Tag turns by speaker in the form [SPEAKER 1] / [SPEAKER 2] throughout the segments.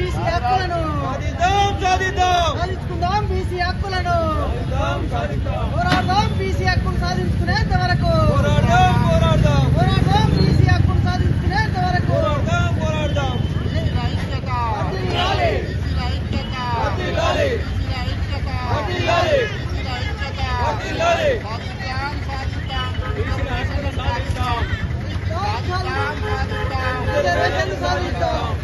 [SPEAKER 1] BC హక్కులను సాధించుకుందాం BC హక్కులను పోరాడదాం బీసీ హక్కును సాధించుకునేంత వరకు పోరాడదాం బీసీ హక్కును సాధించుకునేంత వరకు రిజర్వేషన్ సాధిద్దాం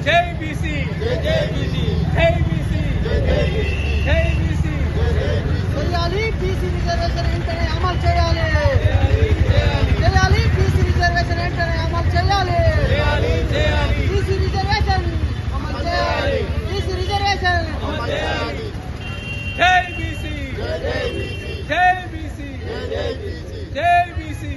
[SPEAKER 2] జై బీసీ జై బీసీ జై బీసీ జై బీసీ
[SPEAKER 1] చేయాలి బీసీ రిజర్వేషన్ వెంటనే అమలు చేయాలి చేయాలి బీసీ రిజర్వేషన్ వెంటనే అమలు చేయాలి బీసీ రిజర్వేషన్ అమలు చేయాలి బీసీ రిజర్వేషన్ అమలు చేయాలి
[SPEAKER 2] జై బీసీ జై బీసీ జై బీసీ జై బీసీ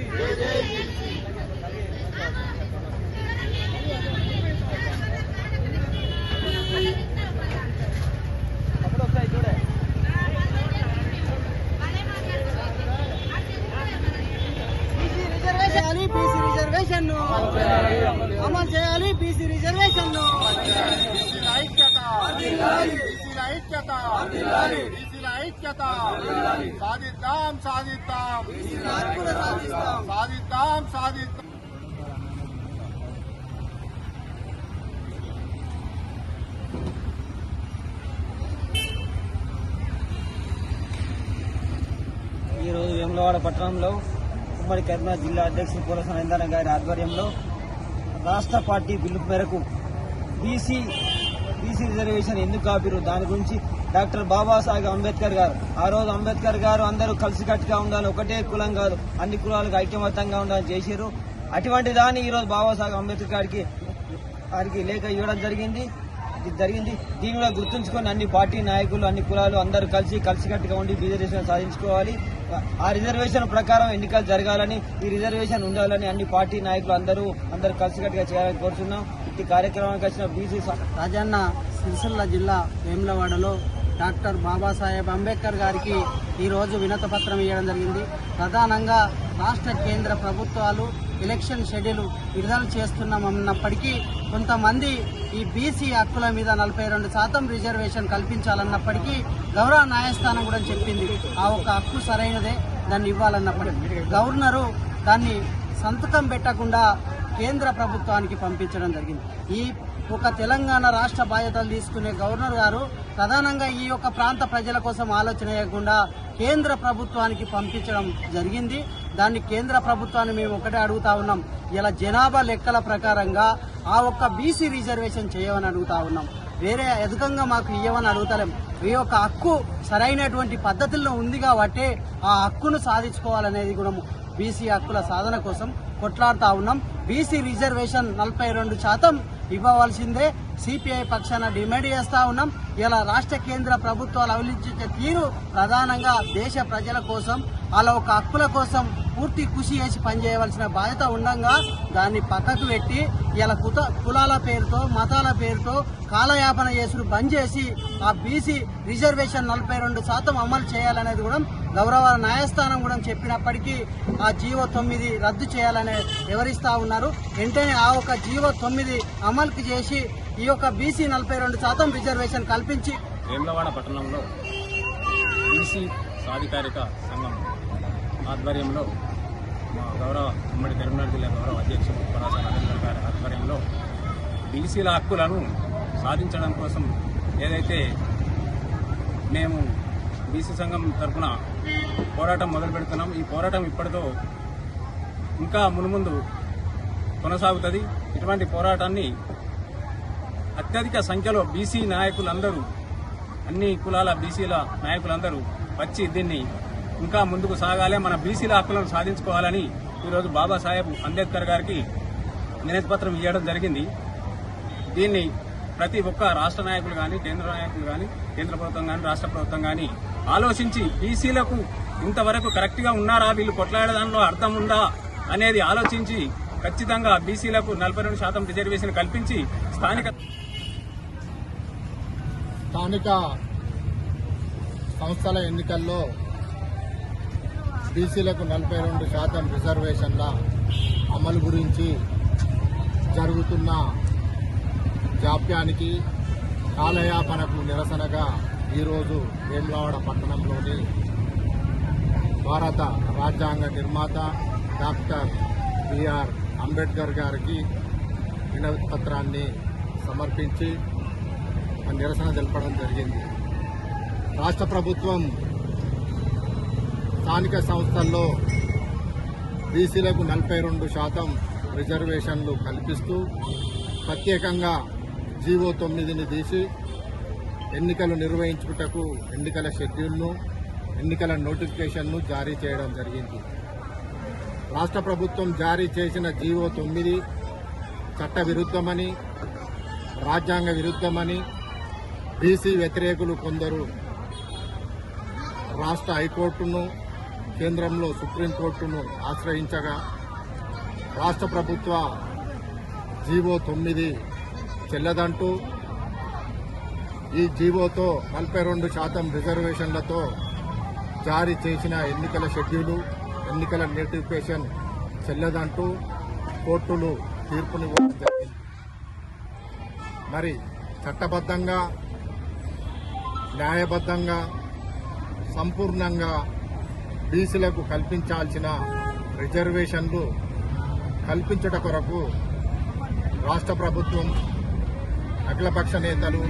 [SPEAKER 1] బీసీ రిజర్వేషన్ అమలు చేయాలి బీసీ రిజర్వేషన్ ఐక్యత
[SPEAKER 3] సాధిద్దాం
[SPEAKER 4] ఈరోజు వేములవాడ పట్టణంలో ఉమ్మడి కరీంనగర్ జిల్లా అధ్యక్షుడు పూల సురేందర్ గారి ఆధ్వర్యంలో రాష్ట్ర పార్టీ పిలుపు మేరకు బీసీ రిజర్వేషన్ ఎందుకు ఆపిరు దాని గురించి డాక్టర్ బాబాసాహెబ్ అంబేద్కర్ గారు ఆ రోజు అంబేద్కర్ గారు అందరూ కలిసికట్టుగా ఉండాలి, ఒకటే కులం కాదు అన్ని కులాలకు ఐక్యమత్యంగా ఉండాలని చేశారు. అటువంటి దాన్ని ఈరోజు బాబాసాహెబ్ అంబేద్కర్ గారికి లేఖ ఇవ్వడం జరిగింది. దీన్ని కూడా గుర్తుంచుకొని అన్ని పార్టీ నాయకులు అన్ని కులాలు అందరూ కలిసికట్టుగా ఉండి రిజర్వేషన్ సాధించుకోవాలి. ఆ రిజర్వేషన్ ప్రకారం ఎన్నికలు జరగాలని, ఈ రిజర్వేషన్ ఉండాలని అన్ని పార్టీ నాయకులు అందరూ కలిసికట్టుగా చేయాలని కోరుతున్నాం. ఈ కార్యక్రమానికి వచ్చిన బీసీ
[SPEAKER 1] రాజన్న సిరిసిల్ల జిల్లా వేములవాడలో డాక్టర్ బాబాసాహెబ్ అంబేద్కర్ గారికి ఈరోజు వినతి పత్రం ఇవ్వడం జరిగింది. ప్రధానంగా రాష్ట్ర కేంద్ర ప్రభుత్వాలు ఎలక్షన్ షెడ్యూల్ విడుదల చేస్తున్నామన్నప్పటికీ కొంతమంది ఈ బీసీ హక్కుల మీద 42% రిజర్వేషన్ కల్పించాలన్నప్పటికీ గౌరవ న్యాయస్థానం కూడా చెప్పింది ఆ ఒక హక్కు సరైనదే, దాన్ని ఇవ్వాలన్నప్పటికీ గవర్నరు దాన్ని సంతకం పెట్టకుండా కేంద్ర ప్రభుత్వానికి పంపించడం జరిగింది. ఈ ఒక తెలంగాణ రాష్ట్ర బాధ్యతలు తీసుకునే గవర్నర్ గారు ప్రధానంగా ఈ యొక్క ప్రాంత ప్రజల కోసం ఆలోచన చేయకుండా కేంద్ర ప్రభుత్వానికి పంపించడం జరిగింది. దాన్ని కేంద్ర ప్రభుత్వాన్ని మేము ఒకటే అడుగుతా ఉన్నాం, ఇలా జనాభా లెక్కల ప్రకారంగా ఆ ఒక్క బీసీ రిజర్వేషన్ చేయమని అడుగుతా ఉన్నాం, వేరే అధికంగా మాకు ఇవ్వమని అడుగుతలేం. ఈ యొక్క హక్కు సరైనటువంటి పద్ధతుల్లో ఉంది కాబట్టి ఆ హక్కును సాధించుకోవాలనేది కూడా బీసీ హక్కుల సాధన కోసం కొట్లాడుతా ఉన్నాం. బీసీ రిజర్వేషన్ 42% ఇవ్వవలసిందే సిపిఐ పక్షాన డిమాండ్ చేస్తా ఉన్నాం. ఇలా రాష్ట్ర కేంద్ర ప్రభుత్వాలు అవలంబించే తీరు ప్రధానంగా దేశ ప్రజల కోసం వాళ్ళ ఒక హక్కుల కోసం పూర్తి కృషి చేసి పనిచేయవలసిన బాధ్యత ఉండగా దాన్ని పక్కకు పెట్టి ఇలా కులాల పేరుతో మతాల పేరుతో కాలయాపన చేసుడు బంద్ చేసి ఆ బీసీ రిజర్వేషన్ 42% అమలు చేయాలనేది కూడా గౌరవ న్యాయస్థానం కూడా చెప్పినప్పటికీ ఆ జీవో 9 రద్దు చేయాలని వివరిస్తా ఉన్నారు. వెంటనే ఆ ఒక జీవో 9 అమలుకి చేసి ఈ యొక్క బీసీ 42% రిజర్వేషన్ కల్పించి
[SPEAKER 2] వేములవాడ పట్టణంలో బీసీ సాధికారిక సంఘం ఆధ్వర్యంలో మా గౌరవ ఉమ్మడి కరీంనగర్ జిల్లా గౌరవ అధ్యక్షుడు పరాస నరేందర్ గారి ఆధ్వర్యంలో బీసీల హక్కులను సాధించడం కోసం ఏదైతే మేము బీసీ సంఘం తరఫున పోరాటం మొదలు పెడుతున్నాం, ఈ పోరాటం ఇప్పటితో ఇంకా మునుముందు కొనసాగుతుంది. ఇటువంటి పోరాటాన్ని అత్యధిక సంఖ్యలో బీసీ నాయకులందరూ, అన్ని కులాల బీసీల నాయకులందరూ వచ్చి దీన్ని ఇంకా ముందుకు సాగాలి, మన బీసీల హక్కులను సాధించుకోవాలని ఈరోజు బాబాసాహెబ్ అంబేద్కర్ గారికి వినతిపత్రం ఇవ్వడం జరిగింది. దీన్ని ప్రతి ఒక్క రాష్ట్ర నాయకులు కానీ, కేంద్ర నాయకులు కానీ, కేంద్ర ప్రభుత్వం కానీ, రాష్ట్ర ప్రభుత్వం కానీ ఆలోచించి బీసీలకు ఇంతవరకు కరెక్ట్గా ఉన్నారా, వీళ్ళు కొట్లాడడంలో అర్థం ఉందా అనేది ఆలోచించి ఖచ్చితంగా బీసీలకు 42% రిజర్వేషన్ కల్పించి స్థానిక
[SPEAKER 3] సంస్థల ఎన్నికల్లో బీసీలకు 42% రిజర్వేషన్ల అమలు గురించి జరుగుతున్న జాప్యానికి, కాలయాపనకు నిరసనగా ఈరోజు వేములవాడ పట్టణంలోని భారత రాజ్యాంగ నిర్మాత డాక్టర్ బిఆర్ అంబేద్కర్ గారికి వినతి పత్రాన్ని సమర్పించి నిరసన తెలపడం జరిగింది. రాష్ట్ర ప్రభుత్వం స్థానిక సంస్థల్లో బీసీలకు 42% రిజర్వేషన్లు కల్పిస్తూ ప్రత్యేకంగా జీవో 9ని తీసి ఎన్నికలు నిర్వహించుటకు ఎన్నికల షెడ్యూల్ను, ఎన్నికల నోటిఫికేషన్ను జారీ చేయడం జరిగింది. రాష్ట్ర ప్రభుత్వం జారీ చేసిన జీవో 9 చట్ట విరుద్ధమని, రాజ్యాంగ విరుద్ధమని బీసీ వ్యతిరేకులు కొందరు రాష్ట్ర హైకోర్టును, కేంద్రంలో సుప్రీంకోర్టును ఆశ్రయించగా రాష్ట్ర ప్రభుత్వ జీవో 9 చెల్లదంటూ ఈ జీవోతో 42% రిజర్వేషన్లతో జారీ చేసిన ఎన్నికల షెడ్యూలు, ఎన్నికల నోటిఫికేషన్ చెల్లదంటూ కోర్టులు తీర్పునివ్వడం జరిగింది. మరి చట్టబద్ధంగా, న్యాయబద్ధంగా, సంపూర్ణంగా బీసీలకు కల్పించాల్సిన రిజర్వేషన్లు కల్పించుట కొరకు రాష్ట్ర ప్రభుత్వం, అఖిలపక్ష నేతలు,